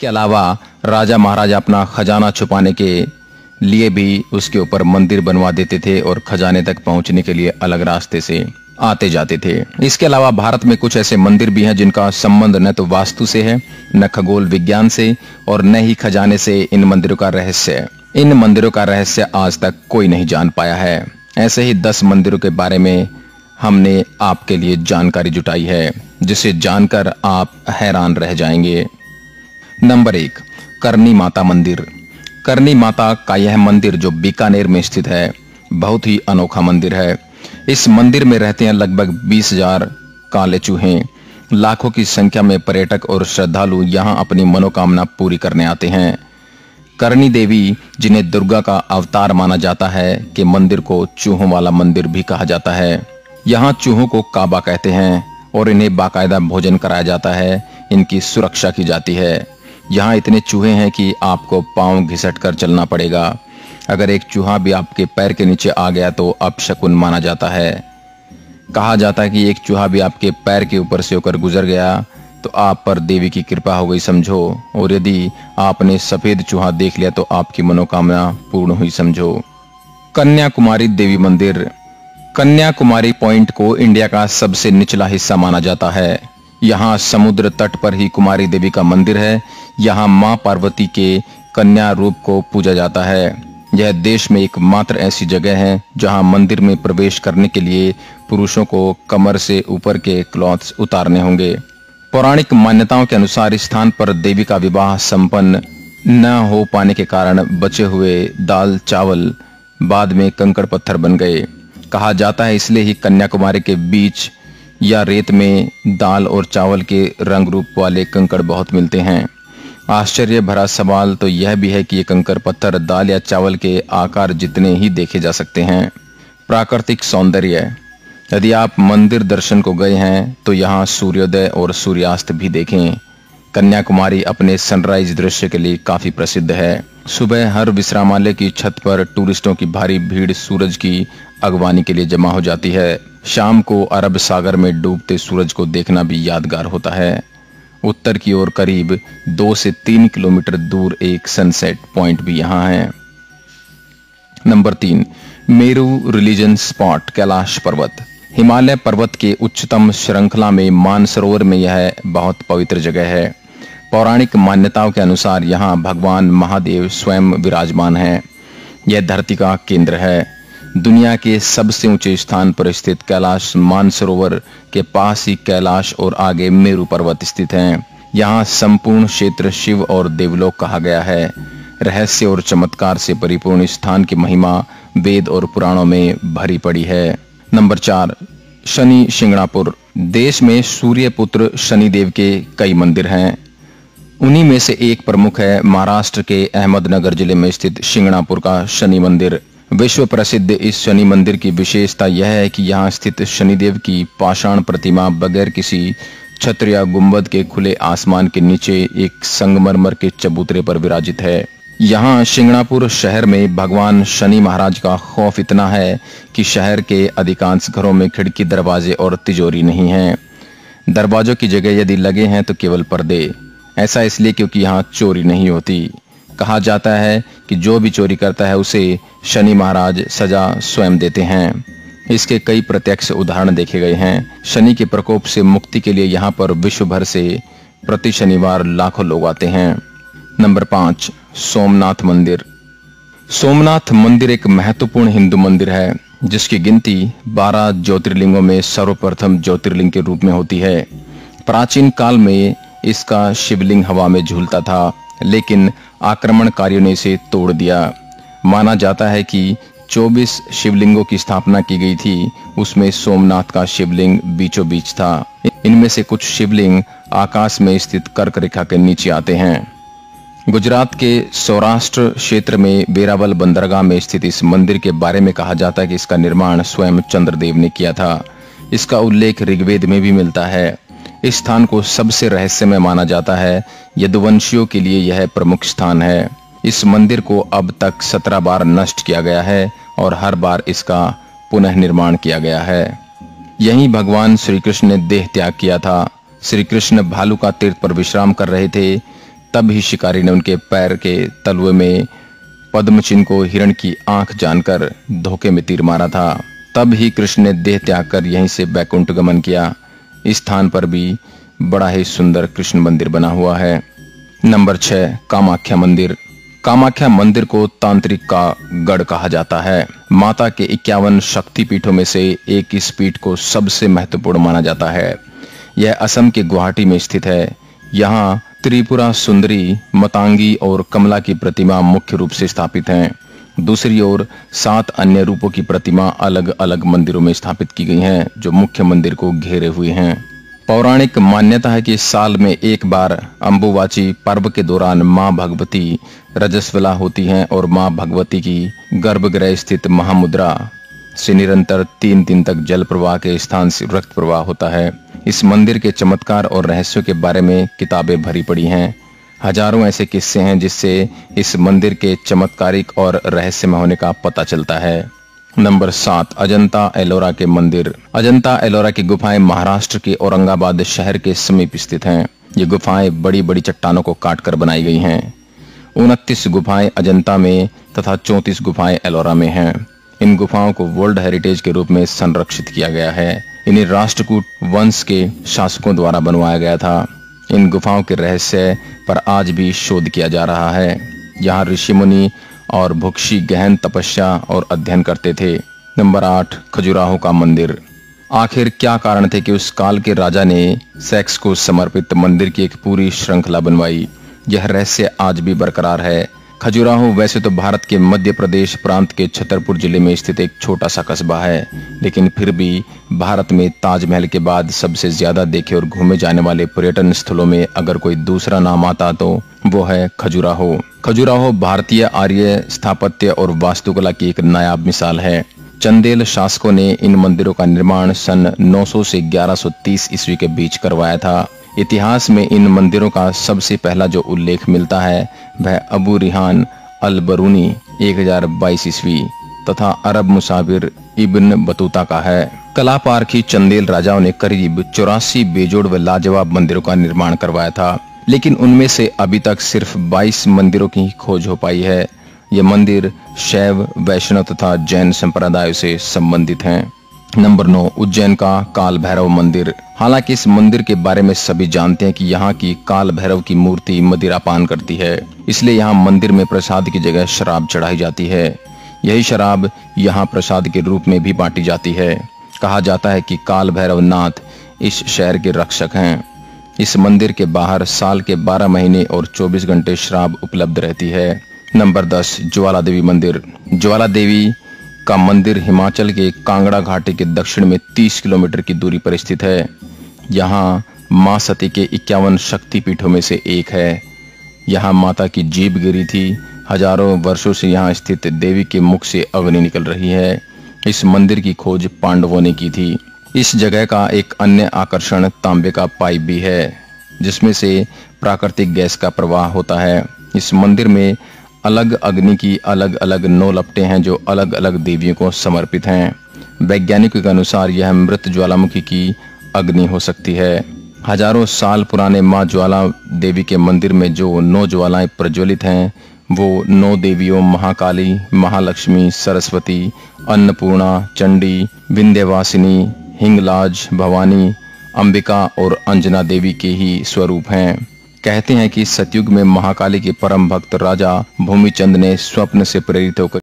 के अलावा राजा महाराजा अपना खजाना छुपाने के लिए भी उसके ऊपर मंदिर बनवा देते थे और खजाने तक पहुंचने के लिए अलग रास्ते से आते जाते थे। इसके अलावा भारत में कुछ ऐसे मंदिर भी हैं जिनका संबंध न तो वास्तु से है, न खगोल विज्ञान से और न ही खजाने से। इन मंदिरों का रहस्य आज तक कोई नहीं जान पाया है। ऐसे ही 10 मंदिरों के बारे में हमने आपके लिए जानकारी जुटाई है, जिसे जानकर आप हैरान रह जाएंगे। नंबर 1, करनी माता मंदिर। करनी माता का यह मंदिर जो बीकानेर में स्थित है, बहुत ही अनोखा मंदिर है। इस मंदिर में रहते हैं लगभग 20,000 काले चूहे। लाखों की संख्या में पर्यटक और श्रद्धालु यहां अपनी मनोकामना पूरी करने आते हैं। करनी देवी, जिन्हें दुर्गा का अवतार माना जाता है, के मंदिर को चूहों वाला मंदिर भी कहा जाता है। यहाँ चूहों को काबा कहते हैं और इन्हें बाकायदा भोजन कराया जाता है। इनकी सुरक्षा की जाती है। यहाँ इतने चूहे हैं कि आपको पांव घिसट कर चलना पड़ेगा। अगर एक चूहा भी आपके पैर के नीचे आ गया तो अपशकुन माना जाता है। कहा जाता है कि एक चूहा भी आपके पैर के ऊपर से होकर गुजर गया तो आप पर देवी की कृपा हो गई समझो, और यदि आपने सफेद चूहा देख लिया तो आपकी मनोकामना पूर्ण हुई समझो। कन्याकुमारी देवी मंदिर। कन्याकुमारी पॉइंट को इंडिया का सबसे निचला हिस्सा माना जाता है। यहाँ समुद्र तट पर ही कुमारी देवी का मंदिर है। यहाँ मां पार्वती के कन्या रूप को पूजा जाता है। यह देश में एकमात्र ऐसी जगह है जहाँ मंदिर में प्रवेश करने के लिए पुरुषों को कमर से ऊपर के क्लॉथ्स उतारने होंगे। पौराणिक मान्यताओं के अनुसार इस स्थान पर देवी का विवाह संपन्न न हो पाने के कारण बचे हुए दाल चावल बाद में कंकड़ पत्थर बन गए। कहा जाता है इसलिए ही कन्याकुमारी के बीच या रेत में दाल और चावल के रंग रूप वाले कंकड़ बहुत मिलते हैं। आश्चर्य भरा सवाल तो यह भी है कि ये कंकड़ पत्थर दाल या चावल के आकार जितने ही देखे जा सकते हैं। प्राकृतिक सौंदर्य। यदि आप मंदिर दर्शन को गए हैं तो यहाँ सूर्योदय और सूर्यास्त भी देखें। कन्याकुमारी अपने सनराइज दृश्य के लिए काफी प्रसिद्ध है। सुबह हर विश्रामालय की छत पर टूरिस्टों की भारी भीड़ सूरज की अगवानी के लिए जमा हो जाती है। शाम को अरब सागर में डूबते सूरज को देखना भी यादगार होता है। उत्तर की ओर करीब 2 से 3 किलोमीटर दूर एक सनसेट पॉइंट भी यहाँ है। Number 3, Meru religion spot Kailash पर्वत। हिमालय पर्वत के उच्चतम श्रृंखला में मानसरोवर में यह बहुत पवित्र जगह है। पौराणिक मान्यताओं के अनुसार यहाँ भगवान महादेव स्वयं विराजमान है। यह धरती का केंद्र है। दुनिया के सबसे ऊंचे स्थान पर स्थित कैलाश मानसरोवर के पास ही कैलाश और आगे मेरू पर्वत स्थित हैं। यहाँ संपूर्ण क्षेत्र शिव और देवलोक कहा गया है। रहस्य और चमत्कार से परिपूर्ण स्थान की महिमा वेद और पुराणों में भरी पड़ी है। नंबर 4, शनि शिंगणापुर। देश में सूर्य पुत्र शनिदेव के कई मंदिर हैं। उन्हीं में से एक प्रमुख है महाराष्ट्र के अहमदनगर जिले में स्थित शिंगणापुर का शनि मंदिर। विश्व प्रसिद्ध इस शनि मंदिर की विशेषता यह है कि यहाँ स्थित शनिदेव की पाषाण प्रतिमा बगैर किसी छत्र या गुंबद के खुले आसमान के नीचे एक संगमरमर के चबूतरे पर विराजित है। यहाँ शिंगणापुर शहर में भगवान शनि महाराज का खौफ इतना है कि शहर के अधिकांश घरों में खिड़की, दरवाजे और तिजोरी नहीं हैं। दरवाजों की जगह यदि लगे हैं तो केवल पर्दे। ऐसा इसलिए क्योंकि यहाँ चोरी नहीं होती। कहा जाता है कि जो भी चोरी करता है उसे शनि महाराज सजा स्वयं देते हैं। इसके कई प्रत्यक्ष उदाहरण देखे गए हैं। शनि के प्रकोप से मुक्ति के लिए यहाँ पर विश्व भर से प्रति शनिवार लाखों लोग आते हैं। नंबर 5, सोमनाथ मंदिर। सोमनाथ मंदिर एक महत्वपूर्ण हिंदू मंदिर है जिसकी गिनती 12 ज्योतिर्लिंगों में सर्वप्रथम ज्योतिर्लिंग के रूप में होती है। प्राचीन काल में इसका शिवलिंग हवा में झूलता था, लेकिन आक्रमणकारियों ने इसे तोड़ दिया। माना जाता है कि 24 शिवलिंगों की स्थापना की गई थी, उसमें सोमनाथ का शिवलिंग बीचों बीच था। इनमें से कुछ शिवलिंग आकाश में स्थित कर्क रेखा के नीचे आते हैं। गुजरात के सौराष्ट्र क्षेत्र में वेरावल बंदरगाह में स्थित इस मंदिर के बारे में कहा जाता है कि इसका निर्माण स्वयं चंद्रदेव ने किया था। इसका उल्लेख ऋग्वेद में भी मिलता है। इस स्थान को सबसे रहस्यमय माना जाता है। यदुवंशियों के लिए यह प्रमुख स्थान है। इस मंदिर को अब तक 17 बार नष्ट किया गया है और हर बार इसका पुनः निर्माण किया गया है। यहीं भगवान श्री कृष्ण ने देह त्याग किया था। श्री कृष्ण भालू का तीर्थ पर विश्राम कर रहे थे, तब ही शिकारी ने उनके पैर के तलवे में पद्म चिन्ह को हिरण की आंख जानकर धोखे में तीर मारा था। तब ही कृष्ण ने देह त्याग कर यहीं से बैकुंठ गमन किया। इस स्थान पर भी बड़ा ही सुंदर कृष्ण मंदिर बना हुआ है। नंबर 6, कामाख्या मंदिर। कामाख्या मंदिर को तांत्रिक का गढ़ कहा जाता है। माता के 51 शक्तिपीठों में से एक इस पीठ को सबसे महत्वपूर्ण माना जाता है। यह असम के गुवाहाटी में स्थित है। यहाँ त्रिपुरा सुंदरी, मतांगी और कमला की प्रतिमा मुख्य रूप से स्थापित हैं। दूसरी ओर 7 अन्य रूपों की प्रतिमा अलग अलग मंदिरों में स्थापित की गई हैं, जो मुख्य मंदिर को घेरे हुए हैं। पौराणिक मान्यता है कि साल में एक बार अंबुवाची पर्व के दौरान मां भगवती रजस्वला होती हैं और मां भगवती की गर्भगृह स्थित महामुद्रा से निरंतर 3 दिन तक जल प्रवाह के स्थान से रक्त प्रवाह होता है। इस मंदिर के चमत्कार और रहस्यों के बारे में किताबें भरी पड़ी हैं। हजारों ऐसे किस्से हैं जिससे इस मंदिर के चमत्कारिक और रहस्यमय होने का पता चलता है। नंबर 7, अजंता एलोरा के मंदिर। अजंता एलोरा की गुफाएं महाराष्ट्र के औरंगाबाद शहर के समीप स्थित हैं। ये गुफाएं बड़ी बड़ी चट्टानों को काटकर बनाई गई हैं। 29 गुफाएं अजंता में तथा 34 गुफाएं एलोरा में हैं। इन गुफाओं को वर्ल्ड हेरिटेज के रूप में संरक्षित किया गया है। इन्हें राष्ट्रकूट वंश के शासकों द्वारा बनवाया गया था। इन गुफाओं के रहस्य पर आज भी शोध किया जा रहा है। यहाँ ऋषि मुनि और भुक्षी गहन तपस्या और अध्ययन करते थे। नंबर 8, खजुराहो का मंदिर। आखिर क्या कारण थे कि उस काल के राजा ने सेक्स को समर्पित मंदिर की एक पूरी श्रृंखला बनवाई? यह रहस्य आज भी बरकरार है। खजुराहो वैसे तो भारत के मध्य प्रदेश प्रांत के छतरपुर जिले में स्थित एक छोटा सा कस्बा है, लेकिन फिर भी भारत में ताजमहल के बाद सबसे ज्यादा देखे और घूमे जाने वाले पर्यटन स्थलों में अगर कोई दूसरा नाम आता तो वो है खजुराहो। खजुराहो भारतीय आर्य स्थापत्य और वास्तुकला की एक नायाब मिसाल है। चंदेल शासकों ने इन मंदिरों का निर्माण सन 900 से 1130 ईस्वी के बीच करवाया था। इतिहास में इन मंदिरों का सबसे पहला जो उल्लेख मिलता है वह अबू रिहान अल बरूनी 1022 ईस्वी तथा अरब मुसाफिर इब्न बतूता का है। कला पारखी चंदेल राजाओं ने करीब 84 बेजोड़ व लाजवाब मंदिरों का निर्माण करवाया था, लेकिन उनमें से अभी तक सिर्फ 22 मंदिरों की खोज हो पाई है। ये मंदिर शैव, वैष्णव तथा जैन संप्रदायों से संबंधित हैं। नंबर 9, उज्जैन का काल भैरव मंदिर। हालांकि इस मंदिर के बारे में सभी जानते हैं कि यहाँ की काल भैरव की मूर्ति मदिरा पान करती है, इसलिए यहाँ मंदिर में प्रसाद की जगह शराब चढ़ाई जाती है। यही शराब यहाँ प्रसाद के रूप में भी बांटी जाती है। कहा जाता है कि काल भैरव नाथ इस शहर के रक्षक हैं। इस मंदिर के बाहर साल के 12 महीने और 24 घंटे शराब उपलब्ध रहती है। नंबर 10, ज्वाला देवी मंदिर। ज्वाला देवी का मंदिर हिमाचल के कांगड़ा घाटी के दक्षिण में 30 किलोमीटर की दूरी पर स्थित है। यहाँ मां सती के 51 शक्तिपीठों में से एक है। यहाँ माता की जीभ गिरी थी। हजारों वर्षों से यहाँ स्थित देवी के मुख से अग्नि निकल रही है। इस मंदिर की खोज पांडवों ने की थी। इस जगह का एक अन्य आकर्षण तांबे का पाइप भी है, जिसमें से प्राकृतिक गैस का प्रवाह होता है। इस मंदिर में अलग अग्नि की अलग अलग 9 लपटें हैं जो अलग अलग देवियों को समर्पित हैं। वैज्ञानिकों के अनुसार यह मृत ज्वालामुखी की अग्नि हो सकती है। हजारों साल पुराने मां ज्वाला देवी के मंदिर में जो 9 ज्वालाएं प्रज्वलित हैं वो 9 देवियों महाकाली, महालक्ष्मी, सरस्वती, अन्नपूर्णा, चंडी, विंध्यवासिनी, हिंगलाज, भवानी, अंबिका और अंजना देवी के ही स्वरूप हैं। कहते हैं कि सतयुग में महाकाली के परम भक्त राजा भूमिचंद ने स्वप्न से प्रेरित होकर